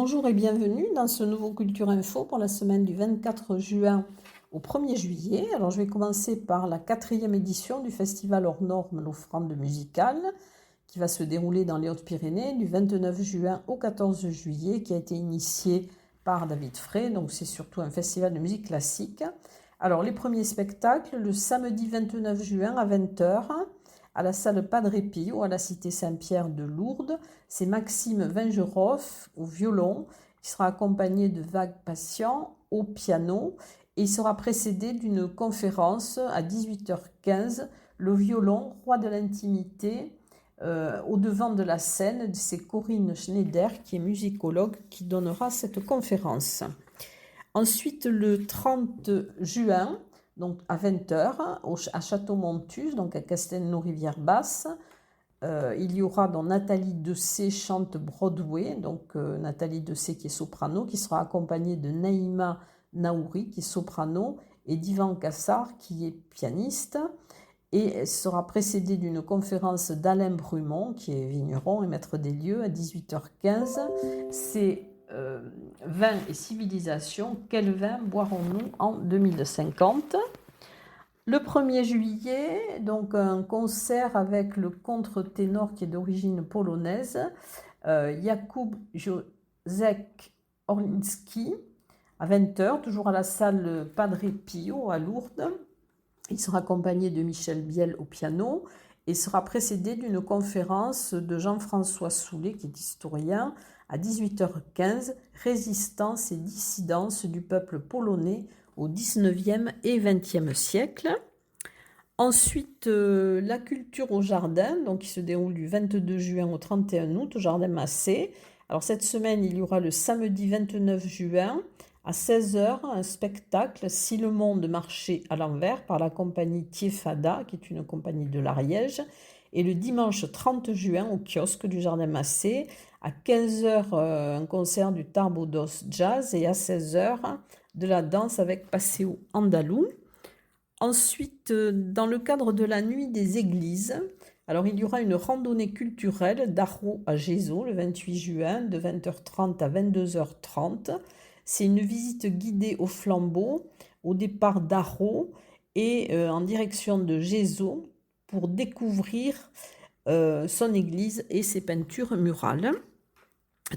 Bonjour et bienvenue dans ce nouveau Culture Info pour la semaine du 24 juin au 1er juillet. Alors je vais commencer par la 4e édition du festival hors normes l'Offrande musicale qui va se dérouler dans les Hautes-Pyrénées du 29 juin au 14 juillet, qui a été initié par David Frey. Donc c'est surtout un festival de musique classique. Alors les premiers spectacles, le samedi 29 juin à 20h à la salle Padre Pio à la cité Saint-Pierre de Lourdes. C'est Maxime Vingeroff au violon, qui sera accompagné de Vague Patient au piano, et il sera précédé d'une conférence à 18h15, le violon, roi de l'intimité, au devant de la scène. C'est Corinne Schneider, qui est musicologue, qui donnera cette conférence. Ensuite, le 30 juin, donc à 20h, à Château-Montus, donc à Castelnau-Rivière-Basse, il y aura donc Nathalie Dessay chante Broadway, donc Nathalie Dessay qui est soprano, qui sera accompagnée de Naïma Naouri qui est soprano et d'Ivan Cassar qui est pianiste, et elle sera précédée d'une conférence d'Alain Brumont qui est vigneron et maître des lieux à 18h15. C'est Vin et civilisation, quel vin boirons-nous en 2050? Le 1er juillet, donc un concert avec le contre-ténor qui est d'origine polonaise, Jakub Józek Orliński, à 20h, toujours à la salle Padre Pio à Lourdes. Il sera accompagné de Michel Biel au piano et sera précédé d'une conférence de Jean-François Soulet, qui est historien, à 18h15, Résistance et dissidence du peuple polonais au 19e et 20e siècle. Ensuite, la culture au jardin, donc qui se déroule du 22 juin au 31 août au Jardin Massé. Alors cette semaine, il y aura le samedi 29 juin à 16h un spectacle Si le monde marchait à l'envers par la compagnie Tiefada, qui est une compagnie de l'Ariège. Et le dimanche 30 juin au kiosque du Jardin Massé, à 15h un concert du Tarbodos Jazz et à 16h de la danse avec Paseo Andalou. Ensuite, dans le cadre de la nuit des églises, alors il y aura une randonnée culturelle d'Arro à Gézo le 28 juin de 20h30 à 22h30. C'est une visite guidée au flambeau au départ d'Arro et en direction de Gézo pour découvrir son église et ses peintures murales.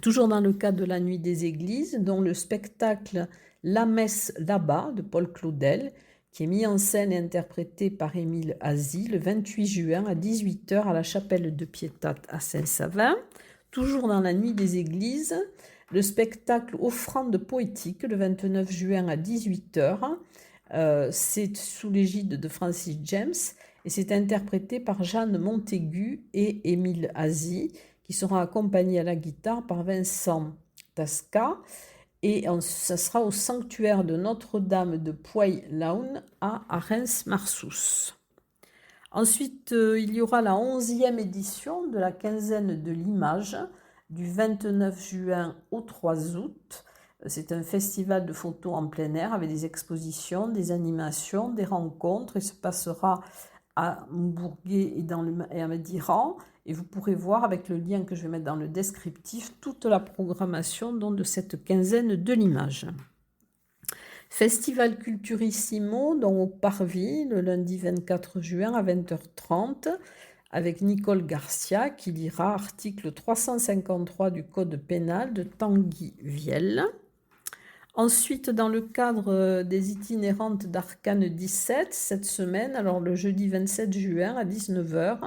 Toujours dans le cadre de la nuit des églises, dont le spectacle La messe là-bas de Paul Claudel, qui est mis en scène et interprété par Émile Azy le 28 juin à 18h à la chapelle de Piétat à Saint-Savin. Toujours dans la nuit des églises, le spectacle Offrande poétique le 29 juin à 18h. C'est sous l'égide de Francis James et c'est interprété par Jeanne Montaigu et Émile Azy, qui sera accompagné à la guitare par Vincent Tasca. Et ça sera au sanctuaire de Notre-Dame de Puy-Laun à Reims-Marsous. Ensuite, il y aura la 11e édition de la quinzaine de l'image du 29 juin au 3 août. C'est un festival de photos en plein air avec des expositions, des animations, des rencontres. Il se passera à Mourguet et à Médiran. Et vous pourrez voir avec le lien que je vais mettre dans le descriptif toute la programmation de cette quinzaine de l'image. Festival Culturissimo au Parvis le lundi 24 juin à 20h30 avec Nicole Garcia qui lira article 353 du Code pénal de Tanguy Viel. Ensuite, dans le cadre des itinérantes d'Arcane 17, cette semaine, alors le jeudi 27 juin à 19h,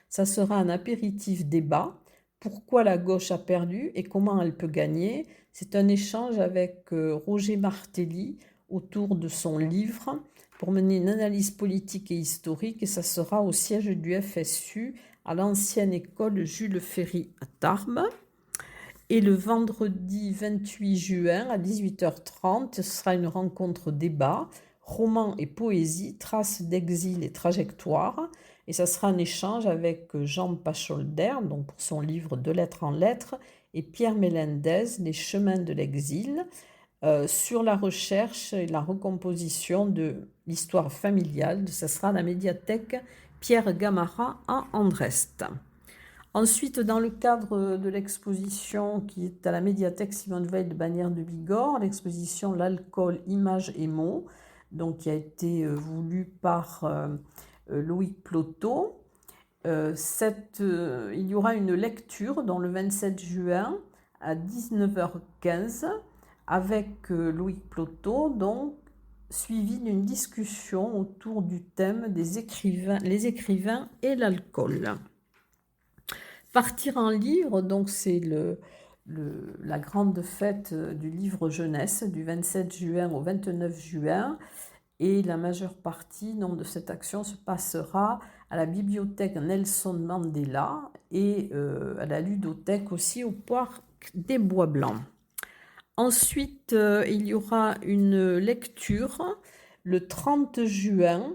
ça sera un apéritif débat. Pourquoi la gauche a perdu et comment elle peut gagner? C'est un échange avec Roger Martelly autour de son livre pour mener une analyse politique et historique, et ça sera au siège du FSU à l'ancienne école Jules Ferry à Tarbes. Et le vendredi 28 juin à 18h30, ce sera une rencontre débat, roman et poésie, traces d'exil et trajectoire. Et ça sera un échange avec Jean Pacholder, donc pour son livre De lettres en lettres, et Pierre Melendez, Les chemins de l'exil, sur la recherche et la recomposition de l'histoire familiale. Ça sera à la médiathèque Pierre Gamarra à Andrest. Ensuite, dans le cadre de l'exposition qui est à la médiathèque Simone Veil de Bagnères de Bigorre, l'exposition L'alcool, images et mots, donc qui a été voulue par Loïc Plotteau. Il y aura une lecture dans le 27 juin à 19h15 avec Loïc Plotteau, donc suivi d'une discussion autour du thème des écrivains, les écrivains et l'alcool. Partir en livre, donc c'est la grande fête du livre jeunesse du 27 juin au 29 juin. Et la majeure partie donc, de cette action se passera à la bibliothèque Nelson Mandela et à la ludothèque aussi au parc des Bois Blancs. Ensuite, il y aura une lecture le 30 juin.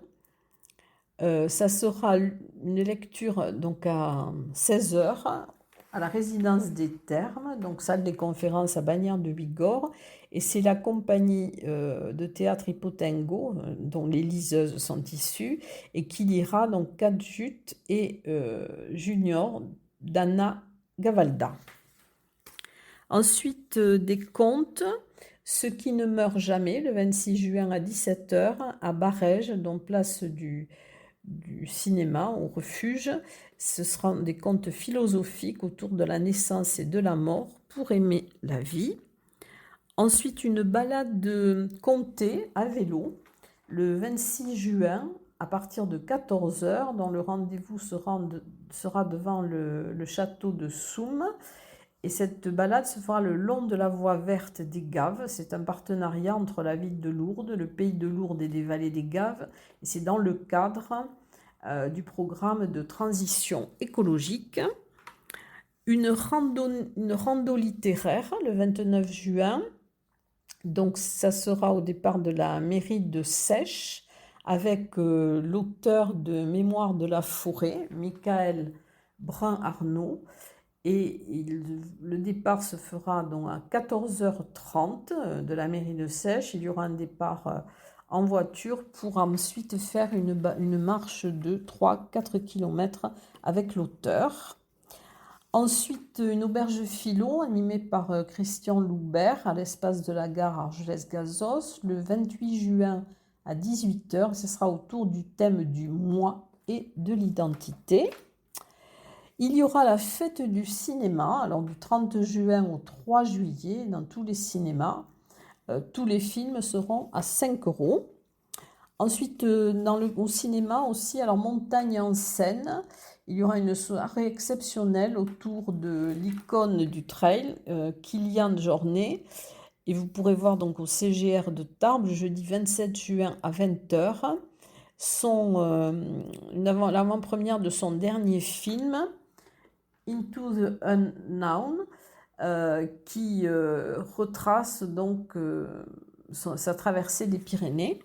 Ça sera une lecture donc à 16h à la résidence des Thermes, donc salle des conférences à Bagnères de Bigorre. Et c'est la compagnie de théâtre Hippotengo, dont les liseuses sont issues, et qui lira donc Cadjut et Junior d'Anna Gavalda. Ensuite, des contes, Ce qui ne meurt jamais, le 26 juin à 17h à Barèges, donc place du cinéma au refuge. Ce seront des contes philosophiques autour de la naissance et de la mort pour aimer la vie. Ensuite, une balade de comté à vélo le 26 juin à partir de 14h, dont le rendez-vous sera devant le château de Soum. Et cette balade se fera le long de la voie verte des Gaves. C'est un partenariat entre la ville de Lourdes, le pays de Lourdes et des vallées des Gaves. Et c'est dans le cadre du programme de transition écologique. Une rando littéraire le 29 juin. Donc ça sera au départ de la mairie de Sèche avec l'auteur de Mémoire de la forêt, Michael Brun-Arnaud. Et le départ se fera donc à 14h30 de la mairie de Sèche. Il y aura un départ en voiture pour ensuite faire une marche de 3-4 km avec l'auteur. Ensuite, une auberge philo animée par Christian Loubert à l'espace de la gare Argelès-Gazos le 28 juin à 18h. Ce sera autour du thème du moi et de l'identité. Il y aura la fête du cinéma, alors du 30 juin au 3 juillet dans tous les cinémas. Tous les films seront à 5 €. Ensuite, au cinéma aussi, alors Montagne en scène, il y aura une soirée exceptionnelle autour de l'icône du trail, Kylian Jornet. Et vous pourrez voir donc au CGR de Tarbes, le jeudi 27 juin à 20h, l'avant-première de son dernier film, Into the Unknown, qui retrace donc sa traversée des Pyrénées.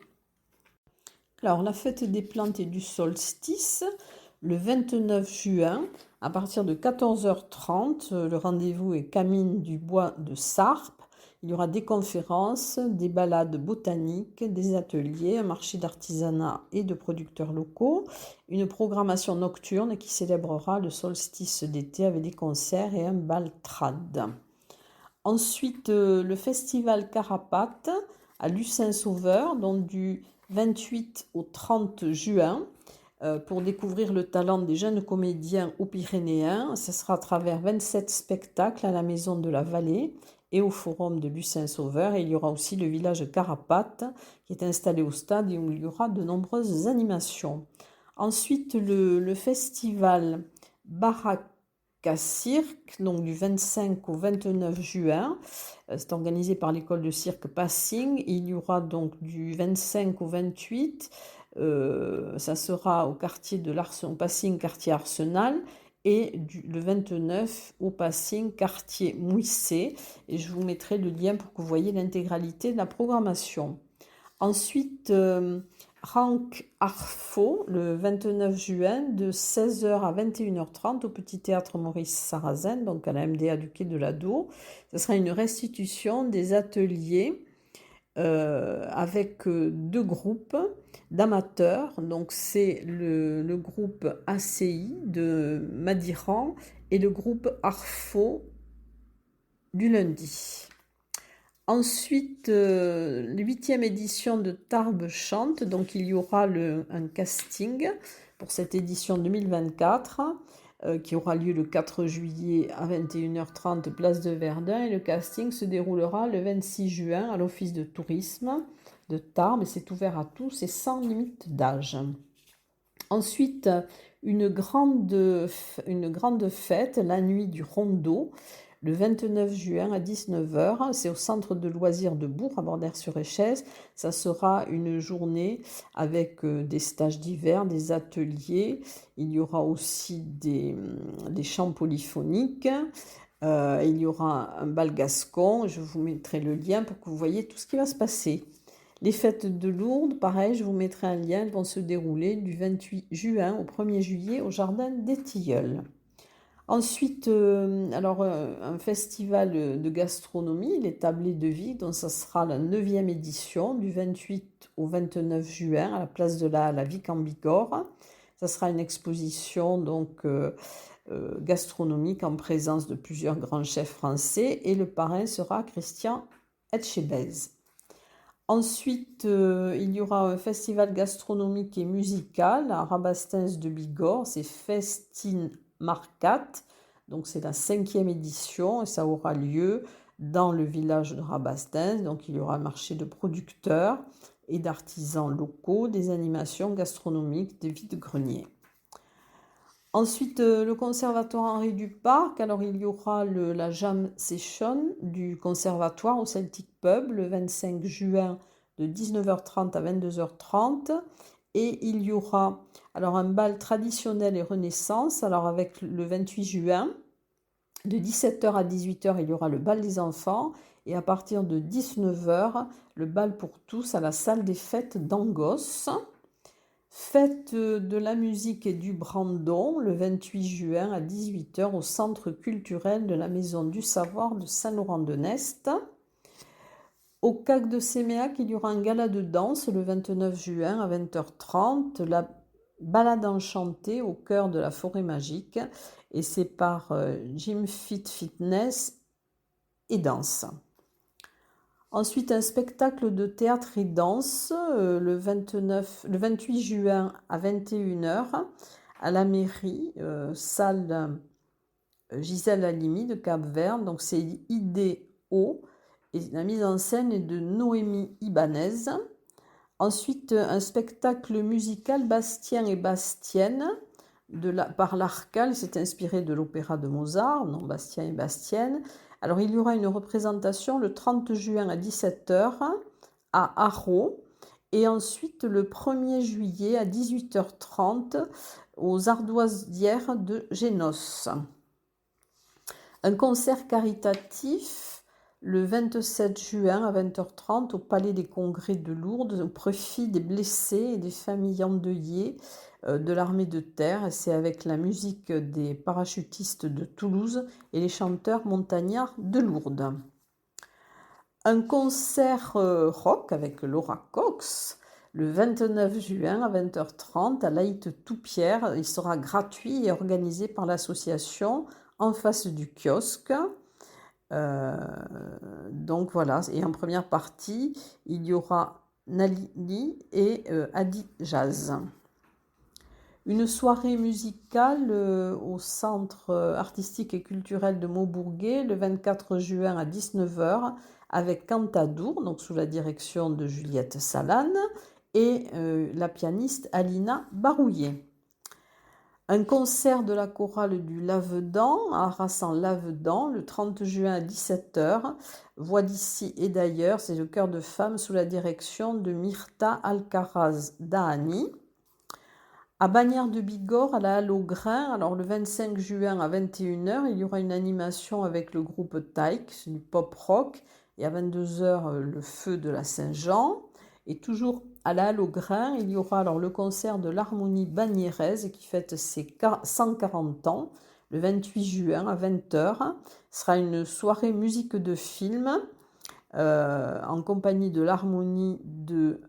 Alors, la fête des plantes et du solstice, le 29 juin, à partir de 14h30, le rendez-vous est Camine du Bois de Sarpe. Il y aura des conférences, des balades botaniques, des ateliers, un marché d'artisanat et de producteurs locaux, une programmation nocturne qui célébrera le solstice d'été avec des concerts et un bal trad. Ensuite, le festival Carapate à Lucin-Sauveur, donc du 28 au 30 juin, pour découvrir le talent des jeunes comédiens aux Pyrénéens. Ce sera à travers 27 spectacles à la Maison de la Vallée et au Forum de Lucin-Sauveur. Et il y aura aussi le village Carapate qui est installé au stade et où il y aura de nombreuses animations. Ensuite, le festival Baraka Cirque, donc du 25 au 29 juin. C'est organisé par l'école de cirque Passing. Il y aura donc du 25 au 28. Ça sera au quartier de Passing, quartier Arsenal. Et le 29 au Passing, quartier Mouissé. Et je vous mettrai le lien pour que vous voyez l'intégralité de la programmation. Ensuite, Rank Arfo, le 29 juin, de 16h à 21h30 au Petit Théâtre Maurice Sarrazin, donc à la MDA du Quai de l'Ado. Ce sera une restitution des ateliers avec deux groupes d'amateurs. Donc c'est le groupe ACI de Madiran et le groupe Arfo du lundi. Ensuite, la 8e édition de Tarbes chante, donc il y aura un casting pour cette édition 2024 qui aura lieu le 4 juillet à 21h30 place de Verdun, et le casting se déroulera le 26 juin à l'office de tourisme de Tarbes, et c'est ouvert à tous et sans limite d'âge. Ensuite, une grande fête, la nuit du Rondeau, le 29 juin à 19h. C'est au centre de loisirs de Bourg, à Bordères-sur-Échez. Ça sera une journée avec des stages d'hiver, des ateliers. Il y aura aussi des chants polyphoniques. Il y aura un bal gascon. Je vous mettrai le lien pour que vous voyez tout ce qui va se passer. Les fêtes de Lourdes, pareil, je vous mettrai un lien, elles vont se dérouler du 28 juin au 1er juillet au Jardin des Tilleuls. Ensuite, un festival de gastronomie, les Tablés de Vie, donc ça sera la 9e édition, du 28 au 29 juin, à la place de la Vic en Bigorre. Ça sera une exposition gastronomique en présence de plusieurs grands chefs français, et le parrain sera Christian Etchebez. Ensuite, il y aura un festival gastronomique et musical à Rabastens de Bigorre, c'est Festine Marcat, donc c'est la 5e édition et ça aura lieu dans le village de Rabastens. Donc il y aura un marché de producteurs et d'artisans locaux, des animations gastronomiques, des vide-greniers. Ensuite, le conservatoire Henri Duparc. Alors, il y aura la jam session du conservatoire au Celtic Pub le 25 juin de 19h30 à 22h30. Et il y aura alors un bal traditionnel et renaissance. Alors, avec le 28 juin, de 17h à 18h, il y aura le bal des enfants. Et à partir de 19h, le bal pour tous à la salle des fêtes d'Angos. Fête de la musique et du Brandon, le 28 juin à 18h au Centre culturel de la Maison du Savoir de Saint-Laurent-de-Nest. Au CAC de Séméac, il y aura un gala de danse le 29 juin à 20h30, la balade enchantée au cœur de la forêt magique, et c'est par Gym Fit Fitness et Danse. Ensuite, un spectacle de théâtre et danse le 28 juin à 21h à la mairie, salle Gisèle Halimi de Cap-Vert. Donc c'est IDO et la mise en scène est de Noémie Ibanez. Ensuite, un spectacle musical Bastien et Bastienne par l'Arcal. C'est inspiré de l'opéra de Mozart, non, Bastien et Bastienne. Alors, il y aura une représentation le 30 juin à 17h à Arros, et ensuite le 1er juillet à 18h30 aux Ardoisières de Génos. Un concert caritatif le 27 juin à 20h30 au Palais des Congrès de Lourdes au profit des blessés et des familles endeuillées de l'armée de terre. C'est avec la musique des parachutistes de Toulouse et les chanteurs montagnards de Lourdes. Un concert rock avec Laura Cox le 29 juin à 20h30 à Laïte Toupierre. Il sera gratuit et organisé par l'association En face du kiosque. Donc voilà, et en première partie, il y aura Nalini et Adi Jazz. Une soirée musicale au Centre artistique et culturel de Maubourguet le 24 juin à 19h avec Cantadour, donc sous la direction de Juliette Salane et la pianiste Alina Barouillet. Un concert de la chorale du Lavedan à Arras-en-Lavedan le 30 juin à 17h. Voix d'ici et d'ailleurs, c'est le chœur de femmes sous la direction de Myrta Alcaraz Dahani. À Bagnères de Bigorre, à la Halle au Grain, alors le 25 juin à 21h, il y aura une animation avec le groupe Taïk, c'est du pop rock, et à 22h, le feu de la Saint-Jean. Et toujours à la Halle au Grain, il y aura alors le concert de l'Harmonie Bagnéraise qui fête ses 140 ans, le 28 juin à 20h. Ce sera une soirée musique de film en compagnie de l'harmonie de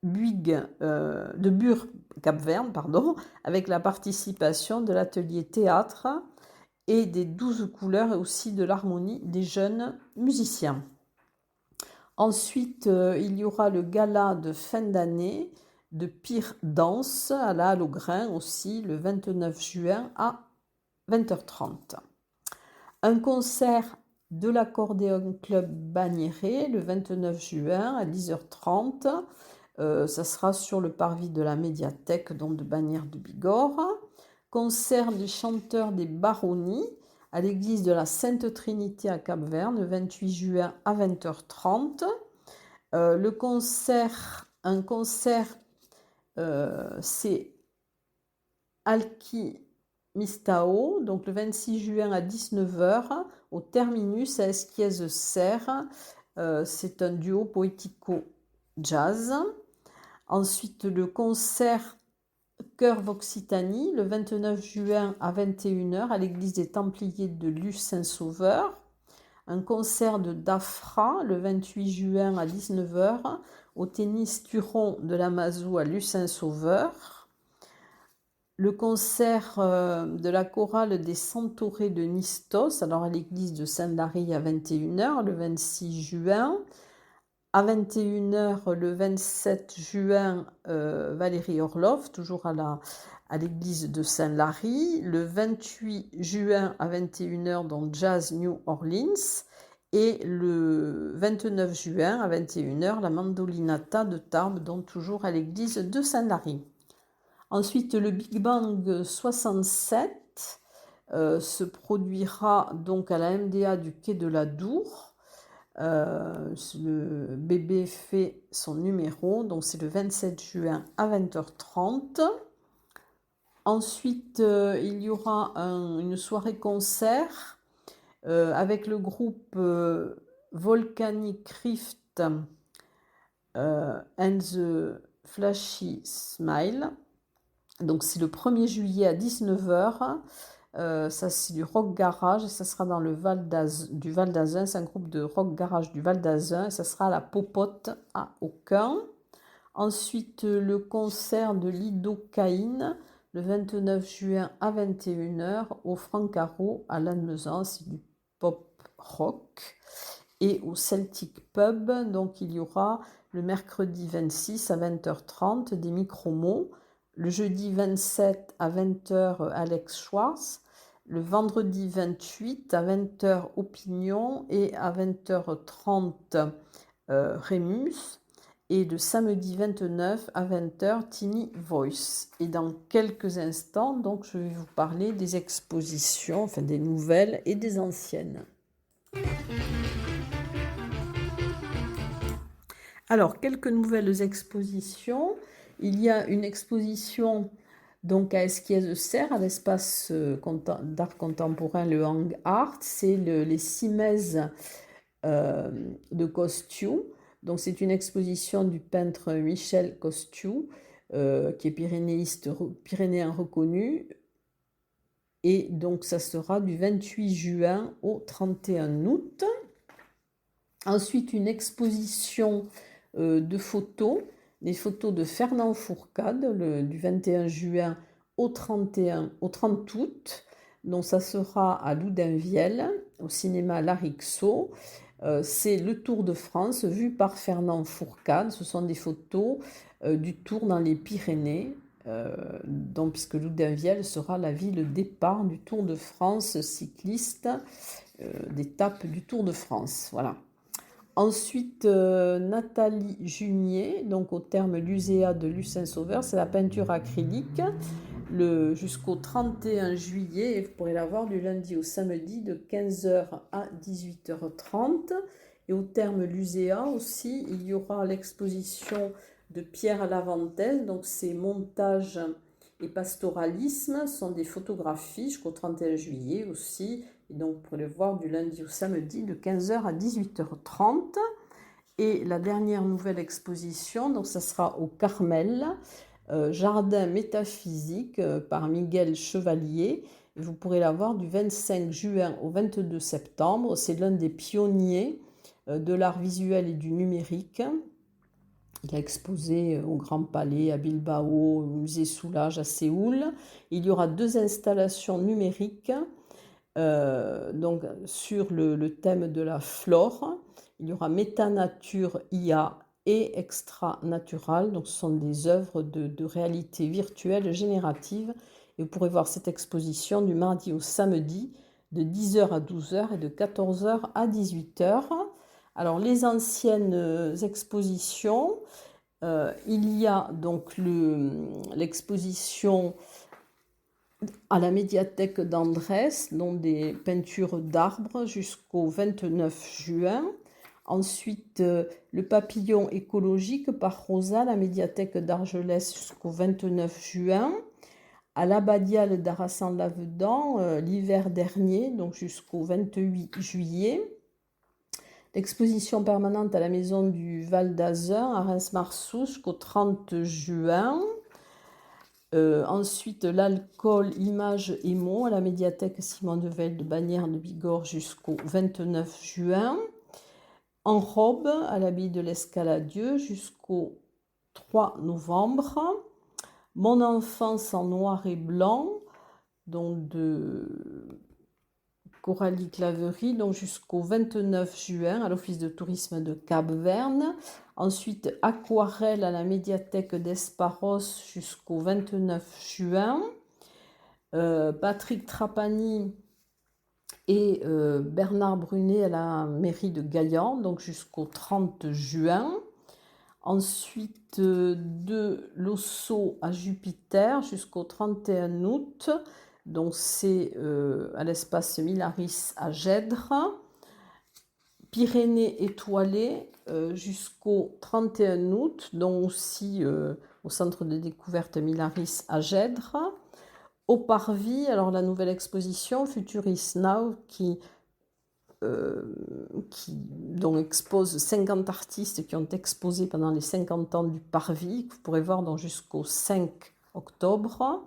Bure Cap-Vert, pardon, avec la participation de l'atelier théâtre et des 12 couleurs et aussi de l'harmonie des jeunes musiciens. Ensuite, il y aura le gala de fin d'année de Pire Danse à la Halle aux Grains aussi le 29 juin à 20h30. Un concert de l'Accordéon Club Bagnéret le 29 juin à 10h30. Ça sera sur le parvis de la médiathèque donc de Bagnères de Bigorre. Concert des chanteurs des Baronnies à l'église de la Sainte Trinité à Cap-Vert le 28 juin à 20h30. Un concert, c'est Alki Mistao, donc le 26 juin à 19h au terminus à Esquiez-Serre. C'est un duo poético-jazz. Ensuite, le concert Chœur Voxitanie, le 29 juin à 21h à l'église des Templiers de Luce-Saint-Sauveur. Un concert de Dafra, le 28 juin à 19h au tennis Turon de la Mazou à Luce-Saint-Sauveur. Le concert de la chorale des Centaurés de Nistos, alors à l'église de Saint-Lary à 21h le 26 juin. À 21h le 27 juin, Valérie Orlov, toujours à l'église de Saint-Lary. Le 28 juin à 21h, donc Jazz New Orleans. Et le 29 juin à 21h, la Mandolinata de Tarbes, donc toujours à l'église de Saint-Lary. Ensuite, le Big Bang 67 se produira donc à la MDA du quai de la Dour. Le bébé fait son numéro, donc c'est le 27 juin à 20h30. Ensuite, il y aura une soirée concert avec le groupe Volcanic Rift and the Flashy Smile. Donc c'est le 1er juillet à 19h. Ça c'est du rock garage, ça sera dans le du Val d'Azun, c'est un groupe de rock garage du Val d'Azun, ça sera à la Popote à Aucun. Ensuite le concert de Lidocaïne le 29 juin à 21h au Francaro à Lannemezan, c'est du pop rock. Et au Celtic Pub, donc il y aura le mercredi 26 à 20h30 des micro-mots. Le jeudi 27 à 20h, Alex Schwartz. Le vendredi 28 à 20h, Opinion. Et à 20h30, Rémus. Et le samedi 29 à 20h, Tiny Voice. Et dans quelques instants, donc, je vais vous parler des expositions, enfin des nouvelles et des anciennes. Alors, quelques nouvelles expositions. Il y a une exposition donc à Esquiez-Serre, à l'espace d'art contemporain, le Hang Art. C'est les Simèzes de Costiu. Donc c'est une exposition du peintre Michel Costiu, qui est pyrénéen reconnu. Et donc ça sera du 28 juin au 31 août. Ensuite, une exposition de photos, des photos de Fernand Fourcade, du 21 juin au 30 août. Donc ça sera à Loudunvielle, au cinéma Larixot. C'est le Tour de France vu par Fernand Fourcade. Ce sont des photos du Tour dans les Pyrénées, donc, puisque Loudunvielle sera la ville départ du Tour de France cycliste, d'étape du Tour de France. Voilà. Ensuite, Nathalie Junier, donc au terme Luséa de Luce-Saint-Sauveur, c'est la peinture acrylique jusqu'au 31 juillet. Et vous pourrez la voir du lundi au samedi de 15h à 18h30. Et au terme Luséa aussi, il y aura l'exposition de Pierre Lavantès, donc c'est montage et pastoralisme, ce sont des photographies jusqu'au 31 juillet aussi. Et donc, vous pourrez le voir du lundi au samedi de 15h à 18h30. Et la dernière nouvelle exposition, donc ça sera au Carmel, Jardin métaphysique par Miguel Chevalier. Et vous pourrez la voir du 25 juin au 22 septembre. C'est l'un des pionniers de l'art visuel et du numérique. Il a exposé au Grand Palais, à Bilbao, au musée Soulage à Séoul. Il y aura 2 installations numériques donc sur le thème de la flore. Il y aura Métanature IA et Extra Natural. Donc ce sont des œuvres de réalité virtuelle générative. Et vous pourrez voir cette exposition du mardi au samedi de 10h à 12h et de 14h à 18h. Alors les anciennes expositions, il y a donc l'exposition à la médiathèque d'Andrés, dont des peintures d'arbres jusqu'au 29 juin. Ensuite, le papillon écologique par Rosa, la médiathèque d'Argelès jusqu'au 29 juin. À l'abbatiale d'Arassan-Lavedan, l'hiver dernier, donc jusqu'au 28 juillet. L'exposition permanente à la maison du Val d'Azun, à Reims-Marceau, jusqu'au 30 juin. Ensuite, l'alcool, images et mots à la médiathèque Simon de Veil de Bagnères de Bigorre jusqu'au 29 juin. En robe à l'abbaye de l'Escaladieu jusqu'au 3 novembre. Mon enfance en noir et blanc, donc de Coralie Claverie, donc jusqu'au 29 juin à l'Office de tourisme de Cap-Verne. Ensuite, aquarelle à la médiathèque d'Esparos jusqu'au 29 juin. Patrick Trapani et Bernard Brunet à la mairie de Gaillan, donc jusqu'au 30 juin. Ensuite, de Losso à Jupiter jusqu'au 31 août. Donc c'est à l'espace Milaris à Gèdre. Pyrénées étoilées jusqu'au 31 août, donc aussi au centre de découverte Milaris à Gèdre. Au Parvis, alors la nouvelle exposition Futurist Now qui dont expose 50 artistes qui ont exposé pendant les 50 ans du Parvis, que vous pourrez voir donc jusqu'au 5 octobre.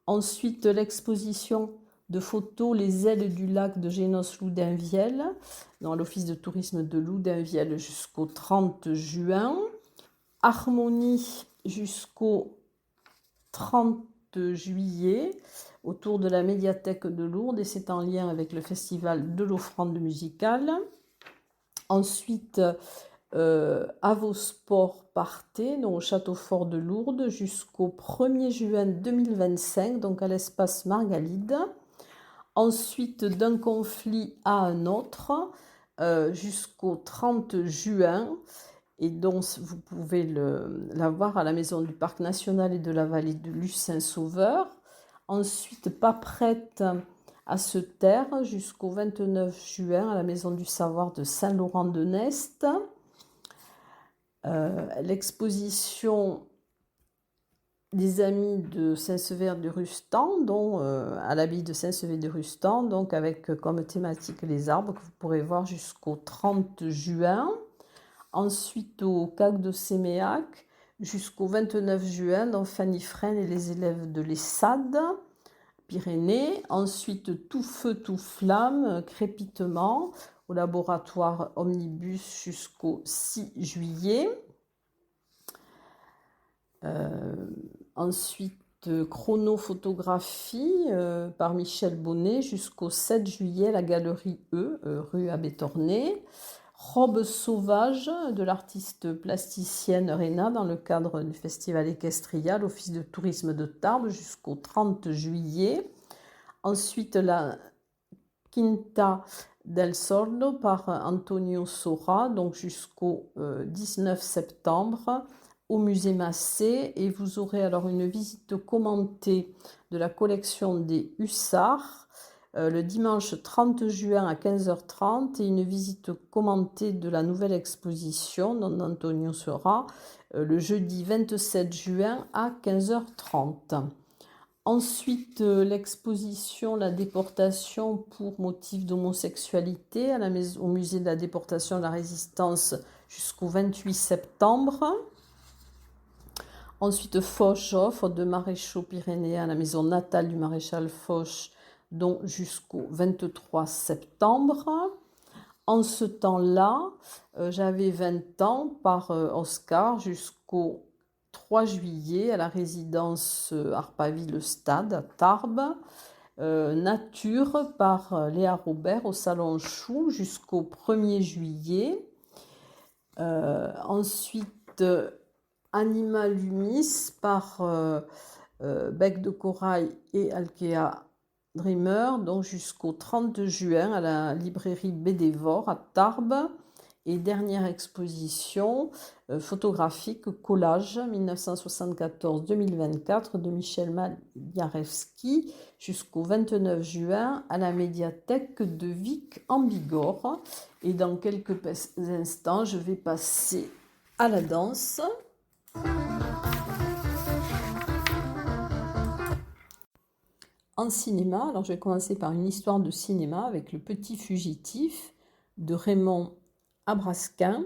Ensuite, l'exposition de photos Les ailes du lac de Génos-Loudunvielle, dans l'office de tourisme de Loudunvielle jusqu'au 30 juin. Harmonie jusqu'au 30 juillet, autour de la médiathèque de Lourdes, et c'est en lien avec le festival de l'offrande musicale. Ensuite, à vos sports partez, donc au château fort de Lourdes, jusqu'au 1er juin 2025, donc à l'espace Margalide. Ensuite, d'un conflit à un autre, jusqu'au 30 juin. Et donc, vous pouvez la voir à la maison du Parc national et de la vallée de Luce-Saint-Sauveur. Ensuite, pas prête à se taire jusqu'au 29 juin à la maison du savoir de Saint-Laurent-de-Nest. L'exposition des amis de Saint-Sever de Rustan, dont à l'abbaye de Saint-Sever de Rustan, donc avec comme thématique les arbres que vous pourrez voir jusqu'au 30 juin. Ensuite au CAC de Séméac jusqu'au 29 juin, donc Fanny Fresne et les élèves de l'ESSAD, Pyrénées. Ensuite Tout feu, tout flamme, crépitement, au laboratoire Omnibus jusqu'au 6 juillet. Ensuite, chronophotographie par Michel Bonnet jusqu'au 7 juillet à la galerie E, rue Abbé Tornet. Robe sauvage de l'artiste plasticienne Réna dans le cadre du festival Equestria, l'office de tourisme de Tarbes jusqu'au 30 juillet. Ensuite, la Quinta del Sordo par Antonio Sora, donc jusqu'au 19 septembre au musée Massé, et vous aurez alors une visite commentée de la collection des Hussards le dimanche 30 juin à 15h30 et une visite commentée de la nouvelle exposition dont Antonio sera le jeudi 27 juin à 15h30. Ensuite, l'exposition La déportation pour motif d'homosexualité au musée de la déportation de la Résistance jusqu'au 28 septembre. Ensuite, Foch offre de maréchaux pyrénéens à la maison natale du maréchal Foch donc jusqu'au 23 septembre. En ce temps-là, j'avais 20 ans par Oscar jusqu'au 3 juillet à la résidence Harpaville-Stade à Tarbes. Nature par Léa Robert au Salon Chou jusqu'au 1er juillet. Ensuite, Animal Humis par Bec de Corail et Alkea Dreamer, donc jusqu'au 30 juin à la librairie Bédévore à Tarbes. Et dernière exposition photographique Collage 1974-2024 de Michel Maliarewski jusqu'au 29 juin à la médiathèque de Vic en Bigorre. Et dans quelques instants, je vais passer à la danse. En cinéma, alors je vais commencer par une histoire de cinéma avec Le Petit Fugitif de Raymond Abrasquin.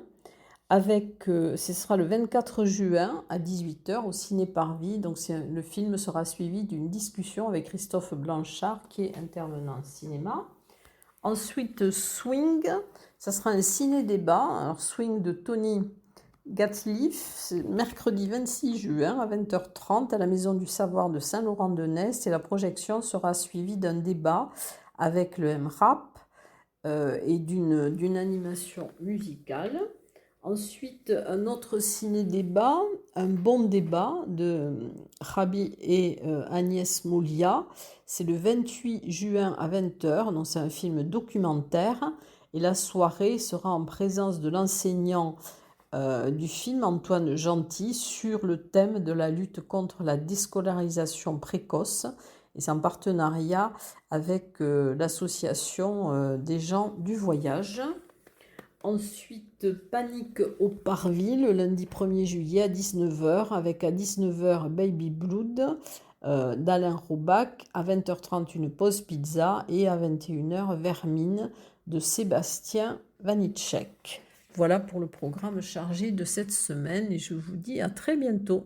Ce sera le 24 juin à 18h au Ciné Parvis. Donc le film sera suivi d'une discussion avec Christophe Blanchard qui est intervenant en cinéma. Ensuite, Swing, ça sera un ciné-débat. Alors Swing de Tony Gatliff, c'est mercredi 26 juin à 20h30 à la Maison du Savoir de Saint-Laurent-de-Nest et la projection sera suivie d'un débat avec le MRAP et d'une animation musicale. Ensuite, un autre ciné-débat, un bon débat de Rabi et Agnès Moulia. C'est le 28 juin à 20h, donc c'est un film documentaire. Et la soirée sera en présence de l'enseignant du film, Antoine Gentil, sur le thème de la lutte contre la déscolarisation précoce. Et c'est en partenariat avec l'association des gens du voyage. Ensuite, Panique au Parvis, le lundi 1er juillet à 19h, avec à 19h Baby Blood d'Alain Robac, à 20h30 une pause pizza et à 21h Vermine de Sébastien Vanitschek. Voilà pour le programme chargé de cette semaine et je vous dis à très bientôt.